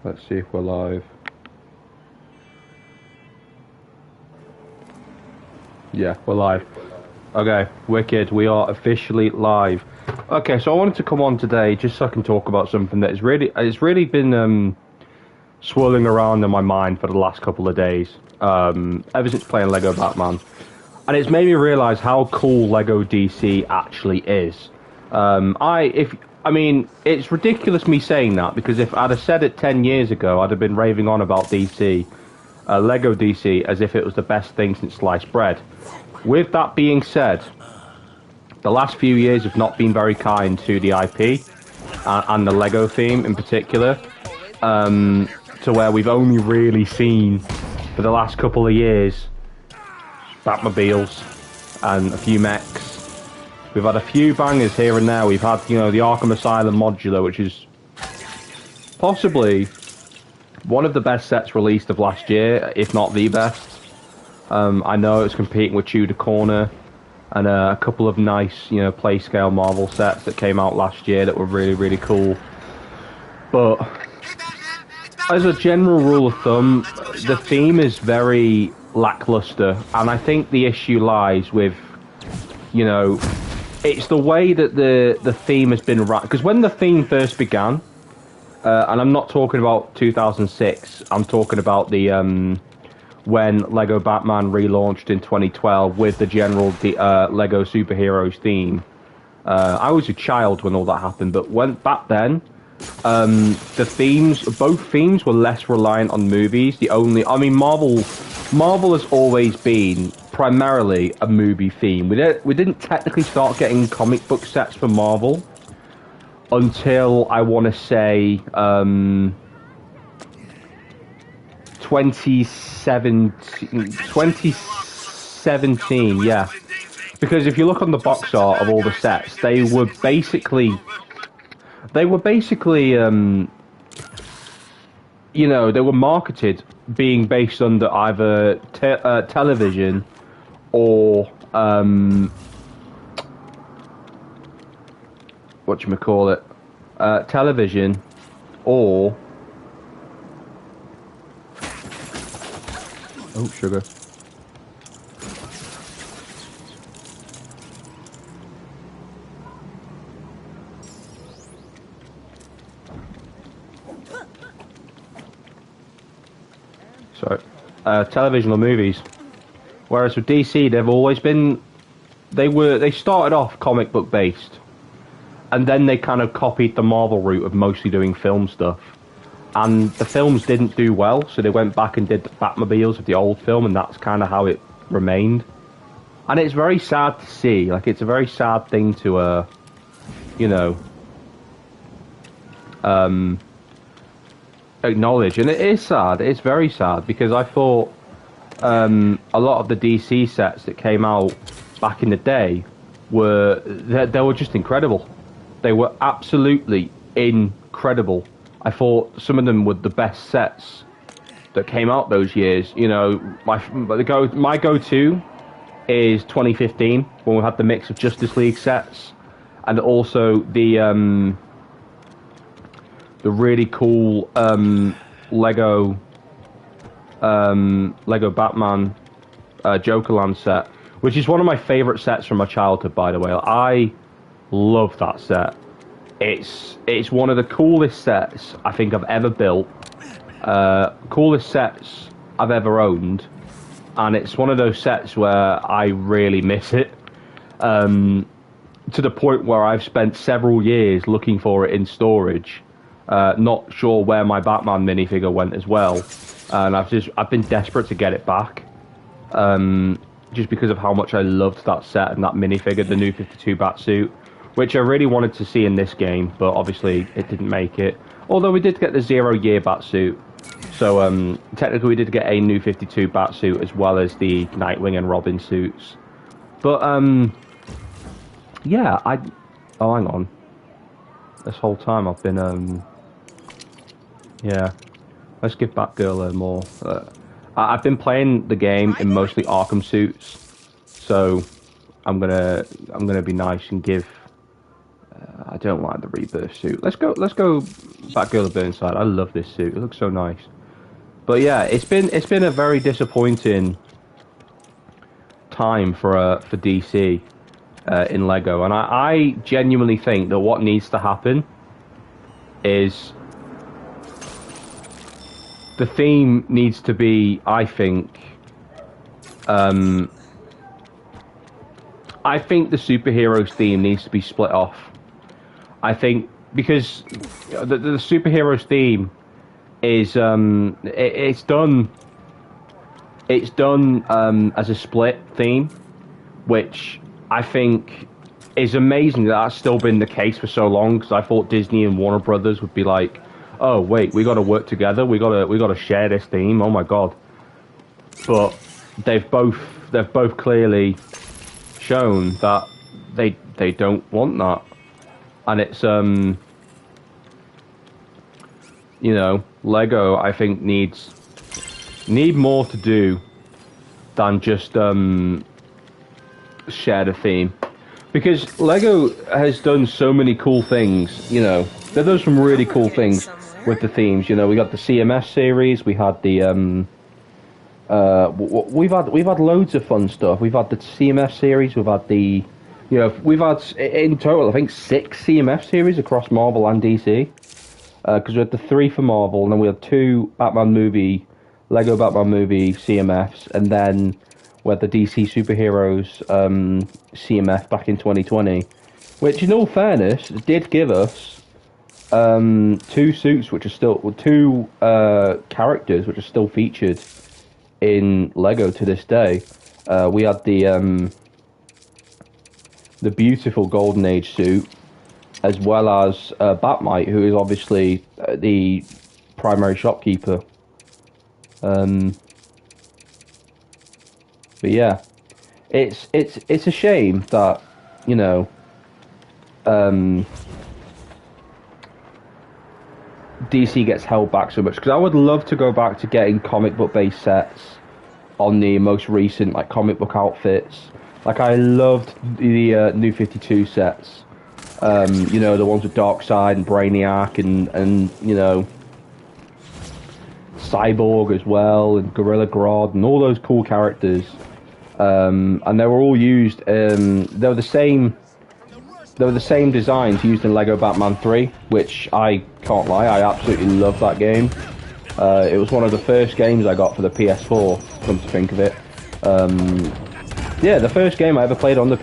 Let's see if we're live. Yeah, we're live. Okay, wicked. We are officially live. Okay, so I wanted to come on today just so I can talk about something that is it's really been swirling around in my mind for the last couple of days. Ever since playing Lego Batman, and it's made me realize how cool Lego DC actually is. I mean, it's ridiculous me saying that because if I'd have said it 10 years ago, I'd have been raving on about DC, Lego DC, as if it was the best thing since sliced bread. With that being said, the last few years have not been very kind to the IP and the Lego theme in particular, to where we've only really seen for the last couple of years Batmobiles and a few mechs. We've had a few bangers here and there. We've had, you know, the Arkham Asylum modular, which is possibly one of the best sets released of last year, if not the best. I know it's competing with Tudor Corner and a couple of nice, you know, play scale Marvel sets that came out last year that were really, really cool. But as a general rule of thumb, the theme is very lackluster, and I think the issue lies with, you know, it's the way that the theme has been wrapped. Because when the theme first began, and I'm not talking about 2006, I'm talking about the when Lego Batman relaunched in 2012 with the general Lego superheroes theme. I was a child when all that happened, but when back then, both themes were less reliant on movies. Marvel has always been primarily a movie theme. We didn't technically start getting comic book sets for Marvel until I want to say 2017, yeah. Because if you look on the box art of all the sets, they were basically you know, they were marketed being based under either television or whatchamacallit, television or sugar. Sorry. Television or movies. Whereas with DC, they've always been, they started off comic book based, and then they kind of copied the Marvel route of mostly doing film stuff. And the films didn't do well, so they went back and did the Batmobiles of the old film, and that's kind of how it remained. And it's very sad to see. Like, it's a very sad thing to, you know, acknowledge. And it is sad. It's very sad, because I thought a lot of the DC sets that came out back in the day they were just incredible. They were absolutely incredible. I thought some of them were the best sets that came out those years. You know, my go-to is 2015, when we had the mix of Justice League sets and also the really cool Lego Batman Jokerland set, which is one of my favorite sets from my childhood, by the way. I love that set. It's one of the coolest sets I think I've ever built, coolest sets I've ever owned, and it's one of those sets where I really miss it, to the point where I've spent several years looking for it in storage, not sure where my Batman minifigure went as well, and I've been desperate to get it back, just because of how much I loved that set and that minifigure, the New 52 Batsuit, which I really wanted to see in this game, but obviously it didn't make it. Although we did get the 0 year Batsuit, so technically we did get a New 52 Batsuit as well as the Nightwing and Robin suits. But yeah, oh, hang on. This whole time I've been yeah. Let's give Batgirl more. I've been playing the game in mostly Arkham suits, so I'm gonna be nice and give I don't like the Rebirth suit. Let's go Batgirl of Burnside. I love this suit. It looks so nice. But yeah, it's been a very disappointing time for DC in Lego, and I genuinely think that what needs to happen is the theme needs to be, I think the superheroes theme needs to be split off. I think because the superheroes theme is it's done as a split theme, which I think is amazing that that's still been the case for so long. Because I thought Disney and Warner Brothers would be like, oh wait, we got to work together, we got to share this theme. Oh my god! But they've both clearly shown that they don't want that, and it's you know, Lego I think need more to do than just share the theme, because Lego has done so many cool things. You know, they've done some really cool things with the themes. You know, we got the CMS series, we had the we've had loads of fun stuff. We've had the CMS series, we've had the, you know, we've had in total I think 6 CMF series across Marvel and DC. Because we had the 3 for Marvel, and then we had 2 Lego Batman movie CMFs, and then we had the DC Superheroes CMF back in 2020, which, in all fairness, did give us 2 suits, which are still 2 characters, which are still featured in Lego to this day. We had the beautiful Golden Age suit, as well as Batmite, who is obviously the primary shopkeeper. But yeah, it's a shame that, you know, DC gets held back so much, because I would love to go back to getting comic book based sets on the most recent like comic book outfits. Like I loved the New 52 sets. You know, the ones with Darkseid and Brainiac and you know, Cyborg as well, and Gorilla Grodd and all those cool characters. And they were all used. They were the same designs used in Lego Batman 3, which I can't lie, I absolutely love that game. It was one of the first games I got for the PS4. Come to think of it, yeah, the first game I ever played on the PS4.